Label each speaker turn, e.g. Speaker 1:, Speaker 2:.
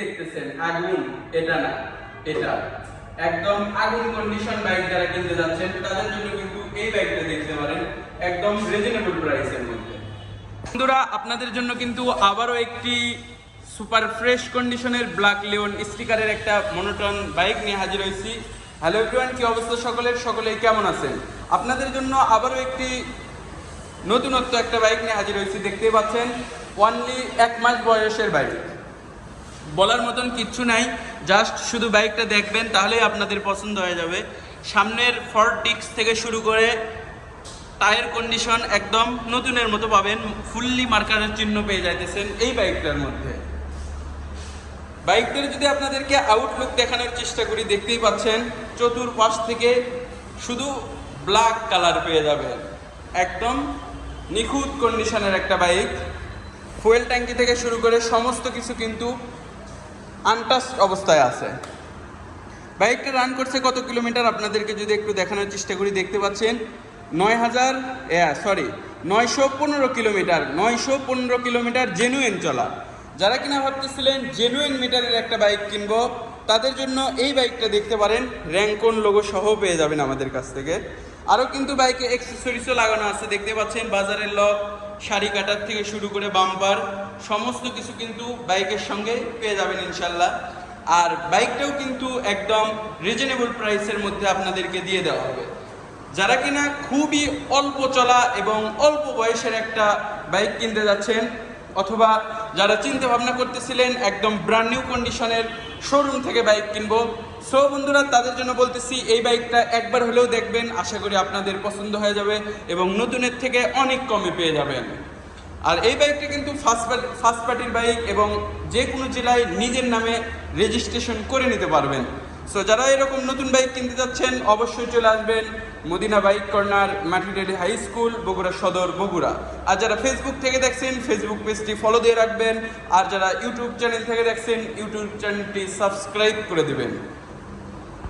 Speaker 1: দেখতেছেন আগুন, এটা না, এটা একদম আগুন কন্ডিশন বাইক যারা কিনতে যাচ্ছেন তাদের জন্য কিন্তু এই বাইকটা দেখতে পারেন, একদম রিজনেবল প্রাইসের মধ্যে। বন্ধুরা, আপনাদের জন্য কিন্তু আবারও একটি সুপার ফ্রেশ কন্ডিশনের ব্ল্যাক লিওন স্টিকারের একটা মনোটন বাইক নিয়ে হাজির হয়েছি। হ্যালো এভরিওয়ান, কি অবস্থা সকলের? সকলেই কেমন আছেন? আপনাদের জন্য আবারও একটি নতুনত্ব একটা বাইক নিয়ে হাজির হয়েছি। দেখতেই পাচ্ছেন, অনলি 1 মাস বয়সের বাইক। বলার মতন কিচ্ছু নাই, জাস্ট শুধু বাইকটা দেখবেন তাহলেই আপনাদের পছন্দ হয়ে যাবে। সামনের ফ্রন্ট ডিস্ক থেকে শুরু করে টায়ার কন্ডিশন একদম নতুনের মতো পাবেন, ফুললি মার্কারের চিহ্ন পেয়ে যাইতেছেন এই বাইকটার মধ্যে। বাইকটার যদি আপনাদেরকে আউটলুক দেখানোর চেষ্টা করি, দেখতেই পাচ্ছেন চতুর্পাশ থেকে শুধু ব্ল্যাক কালার পেয়ে যাবেন, একদম নিখুঁত কন্ডিশনের একটা বাইক। ফুয়েল ট্যাঙ্কি থেকে শুরু করে সমস্ত কিছু কিন্তু আনটাস্ট অবস্থায় আছে। বাইকটা রান করছে কত কিলোমিটার আপনাদেরকে যদি একটু দেখানোর চেষ্টা করি, দেখতে পাচ্ছেন 915 কিলোমিটার। 915 কিলোমিটার জেনুইন চলা। যারা কিনা ভাবতেছিলেন জেনুইন মিটারের একটা বাইক কিনবো, তাদের জন্য এই বাইকটা দেখতে পারেন। র্যাঙ্কন লোগো সহ পেয়ে যাবেন আমাদের কাছ থেকে। আরও কিন্তু বাইকে অ্যাক্সেসরিজও লাগানো আছে, দেখতে পাচ্ছেন বাজারের লক, শাড়ি কাটার থেকে শুরু করে বাম্পার সমস্ত কিছু কিন্তু বাইকের সঙ্গে পেয়ে যাবেন ইনশাল্লাহ। আর বাইকটাও কিন্তু একদম রিজনেবল প্রাইসের মধ্যে আপনাদেরকে দিয়ে দেওয়া হবে। যারা কিনা খুবই অল্প চলা এবং অল্প বয়সের একটা বাইক কিনতে যাচ্ছেন, অথবা যারা চিন্তা ভাবনা করতেছিলেন একদম ব্র্যান্ড নিউ কন্ডিশনের শোরুম থেকে বাইক কিনবো, সো বন্ধুরা, তাদের জন্য বলতেছি এই বাইকটা একবার হলেও দেখবেন। আশা করি আপনাদের পছন্দ হয়ে যাবে এবং নতুনের থেকে অনেক কমে পেয়ে যাবেন। আর এই বাইকটা কিন্তু ফার্স্ট পার্টির বাইক এবং যে কোনো জেলায় নিজের নামে রেজিস্ট্রেশন করে নিতে পারবেন। সো যারা এরকম নতুন বাইক কিনতে যাচ্ছেন অবশ্যই চলে আসবেন Madina bike corner, Matidali high school, Bogura Sadar, Bogura. আর যারা ফেসবুক থেকে দেখছেন ফেসবুক পেজটি ফলো দিয়ে রাখবেন। আর যারা ইউটিউব চ্যানেল থেকে দেখছেন ইউটিউব চ্যানেলটি সাবস্ক্রাইব করে দেবেন।